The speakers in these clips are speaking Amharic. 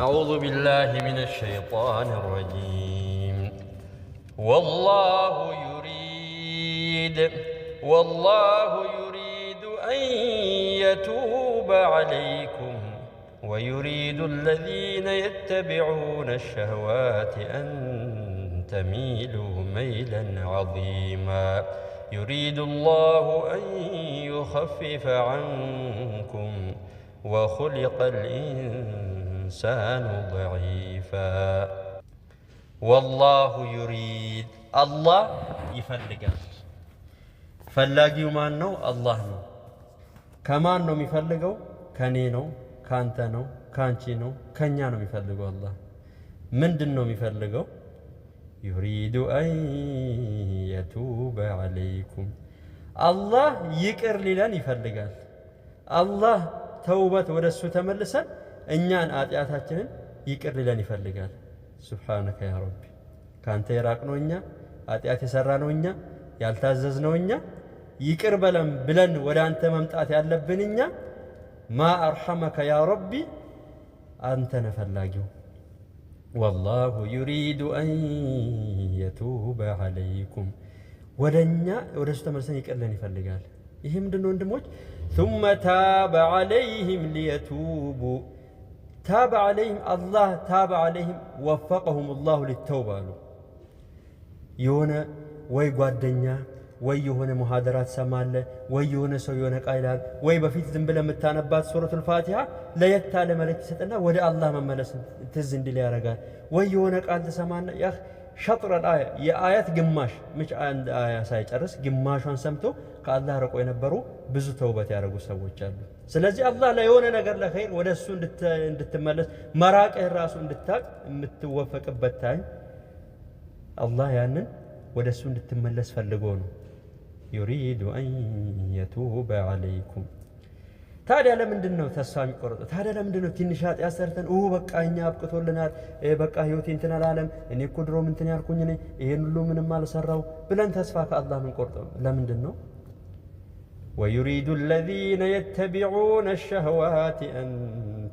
أعوذ بالله من الشيطان الرجيم والله يريد أن يتوب عليكم ويريد الذين يتبعون الشهوات أن تميلوا ميلا عظيما يريد الله أن يخفف عنكم وخلق الإنسان ضعيفا والله يريد الله يفلقال ፈላጊው ማን ነው? አላህ ነው። ከማን ነው የሚፈልገው? ከኔ ነው፣ ካንተ ነው፣ ካንቺ ነው፣ ከኛ ነው የሚፈልገው። አላህ ምንድን ነው የሚፈልገው? ዩሪዱ አን የቱበ ዐለይኩም አላህ ይቅር ሊለን ይፈልጋል። አላህ ተውበት ወደሱ ተመልሰን እኛን ኃጢአታችንን ይቅር ሊለን ይፈልጋል። ሱብሓነከ ያ ረቢ ካንተ የራቅነው እኛ፣ ኃጢአት የሰራነው እኛ፣ ያልታዘዝነው እኛ፣ ይቅር በለን ብለን ወደ አንተ መምጣት ያለብን እኛ። ማ አርሐመከ ያ ረቢ አንተ ነህ ፈላጊው። ወላሁ ዩሪዱ አን የቱበ ዐለይኩም ወደኛ ወደሱ ተመልሰን ይቅር ሊለን ይፈልጋል። ይሄ ምንድን ነው ወንድሞች? ثم تاب عليهم ليتوبوا تاب عليهم الله تاب عليهم وفقهم الله للتوبة አሉ። የሆነ ወይ ጓደኛ ወይ የሆነ ሙሐደራት ሰማለ ወይ የሆነ ሰው የሆነ ቃይላል ወይ በፊት ዝም ብለህ የምታነባት ሱረቱል ፋቲሃ ለየት ያለ መልእክት ይሰጥና ወደ አላህ መመለስ ትዝ እንዲል ያደርጋል። ወይ የሆነ ቃል ተሰማና ያ ሸጥረ አያ የአያት ግማሽ ምጭ አንድ አያ ሳይጨርስ ግማሿን ሰምቶ ከአላህ ርቆ የነበሩ ብዙ ተውበት ያደረጉ ሰዎች አሉ። ስለዚህ አላህ ለየሆነ ነገር ለኸይር ወደሱ እንድትመለስ መራቅህ ራሱ እንድታቅ የምትወፈቅበት ታይም አላህ ያንን ወደሱ እንድትመለስ ፈልጎ ነው። ዩሪዱ አን የቱበ ዐለይኩም። ታዲያ ለምንድን ነው ተስፋ የሚቆረጠው? ታዲያ ለምንድን ነው ትንሽ ኃጢአት ሰርተን በቃ እኛ አብቅቶልናል፣ በቃ ህይወቴ እንትን አላለም፣ እኔ እኮ ድሮም እንትን ያልኩኝ ነኝ፣ ይሄን ሁሉ ምንም አልሰራው ብለን ተስፋ ከአላህ ምን ቆርጠው ለምንድን ነው? ወዩሪዱ الذين يتبعون الشهوات أن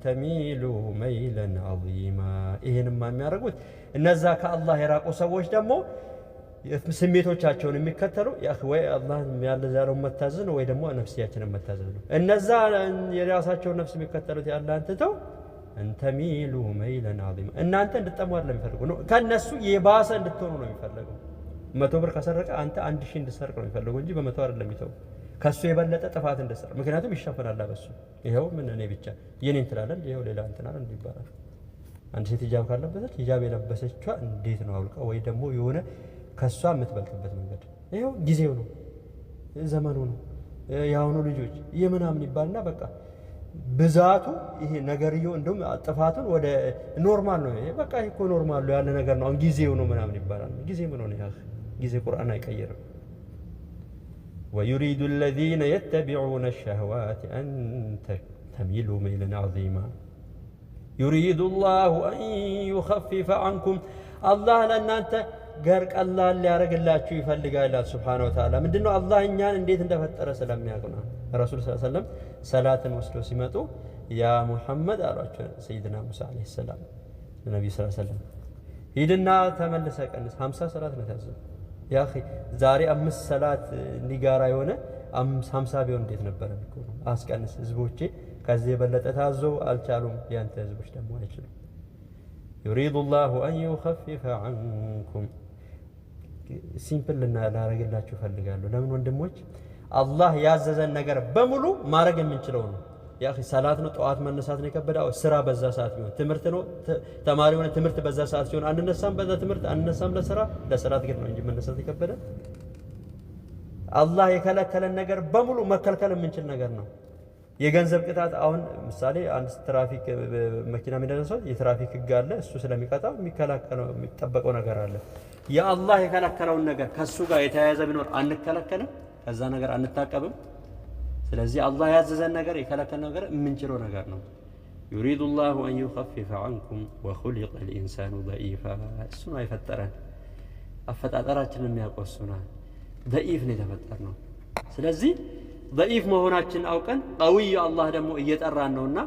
تميلوا ميلا عظيما ይሄንማ የሚያደርጉት እነዛ ከአላህ የራቁ ሰዎች ደግሞ ስሜቶቻቸውን የሚከተሉ ወይ አላህ ያለዛለውን መታዘዝ ነው ወይ ደግሞ ነፍስያችንን መታዘዝ ነው። እነዛ የራሳቸውን ነፍስ የሚከተሉት ያላህን ትተው እንተሚሉ መይለን ዐዚማ እናንተ እንድትጠሙ አይደለም የሚፈልጉ ነው። ከነሱ የባሰ እንድትሆኑ ነው የሚፈልገው። 100 ብር ከሰረቀ አንተ 1000 እንድትሰርቅ ነው የሚፈልገው እንጂ በ100 አይደለም የሚተው ከሱ የበለጠ ጥፋት እንድትሰራ። ምክንያቱም ይሸፈናል በሱ። ይሄው ምን እኔ ብቻ የኔን ትላለህ፣ ይሄው ሌላ እንትና እንዴ ይባላል። አንድ ሴት ሂጃብ ካለበሰች ሂጃብ የለበሰችዋ እንዴት ነው አውልቃ ወይ ደግሞ የሆነ ከሷ የምትበልጥበት መንገድ ይሄው ጊዜው ነው፣ ዘመኑ ነው፣ ያውኑ ልጆች የምናምን ይባልና በቃ ብዛቱ ይሄ ነገርየው እንደውም ጥፋቱን ወደ ኖርማል ነው። ይሄ በቃ እኮ ኖርማል ነው ያለ ነገር ነው። አሁን ጊዜው ነው ምናምን ይባላል። ጊዜ ምን ሆነ? ያ ጊዜ ቁርአን አይቀየርም። ويريد الذين يتبعون الشهوات أن تميلوا ميلا عظيما يريد الله أن يخفف عنكم الله ለእናንተ ገር ቀላል ሊያደርግላችሁ ይፈልጋል ሱብሓነሁ ወተዓላ። ምንድነው አላህ እኛን እንዴት እንደፈጠረ ስለሚያውቅ ነው። ረሱል ሰለላሁ ዐለይሂ ወሰለም ሰላትን ወስደው ሲመጡ ያ ሙሐመድ አሏቸው ሰይድና ሙሳ አለይሂ ሰላም ነብዩ ሰለላሁ ዐለይሂ ወሰለም ሂድና ተመለሰ ቀንስ 50 ሰላት ነው ታዘዘ። ያ اخي ዛሬ 5 ሰላት እንዲጋራ የሆነ 50 ቢሆን እንዴት ነበር የሚሆነው? አስቀንስ። ህዝቦቼ ከዚህ የበለጠ ታዘው አልቻሉም። ያንተ ህዝቦች ደግሞ አይችሉም። يريد الله أن يخفف عنكم ሲምፕል ላደርግላችሁ ፈልጋለሁ። ለምን ወንድሞች አላህ ያዘዘን ነገር በሙሉ ማድረግ የምንችለው ነው። ያ اخي ሰላት ነው፣ ጠዋት መነሳት ነው የከበደው፣ ስራ በዛ ሰዓት ቢሆን፣ ትምህርት ነው ተማሪ ሆነ ትምህርት በዛ ሰዓት ሲሆን አንነሳም፣ በዛ ትምህርት አንነሳም፣ ለሰላት ግን ነው እንጂ መነሳት የከበደ። አላህ የከለከለን ነገር በሙሉ መከልከል የምንችል ነገር ነው። የገንዘብ ቅጣት አሁን ምሳሌ አንድ ትራፊክ መኪና የሚደርሰው የትራፊክ ህግ አለ። እሱ ስለሚቀጣው የሚከላከለው የሚጠበቀው ነገር አለ። የአላህ የከለከለውን ነገር ከሱ ጋር የተያያዘ ቢኖር አንከለከልም፣ ከዛ ነገር አንታቀብም። ስለዚህ አላህ ያዘዘን ነገር የከለከለ ነገር የምንችለው ነገር ነው። يريد الله أن يخفف عنكم وخلق الإنسان ضعيفا እሱ ነው የፈጠረን። አፈጣጠራችንን የሚያቆሱና ضعيف ነው የተፈጠርነው። ስለዚህ ضعيف መሆናችን አውቀን ቀውይ አላህ ደግሞ እየጠራን ነውና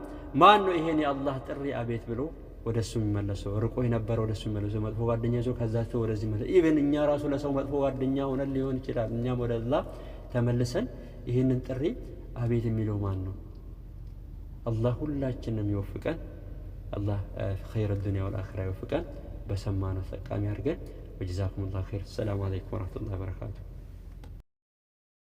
ማን ነው ይሄን የአላህ ጥሪ አቤት ብሎ ወደሱ የሚመለሰው ርቆ የነበረ ወደሱ የሚመለሰው መጥፎ ጓደኛ ይዞ ከዛቸው ወደዚህ መለሰ ኢቭን እኛ ራሱ ለሰው መጥፎ ጓደኛ ሆነን ሊሆን ይችላል እኛም ወደ አላህ ተመልሰን ይሄንን ጥሪ አቤት የሚለው ማን ነው አላህ ሁላችንም ይወፍቀን አላህ ኸይር الدنيا والآخرة ይወፍቀን በሰማነው ተጠቃሚ አድርገን ወጀዛኩሙላሁ ኸይር ሰላም አለይኩም ወራህመቱላሂ ወበረካቱሁ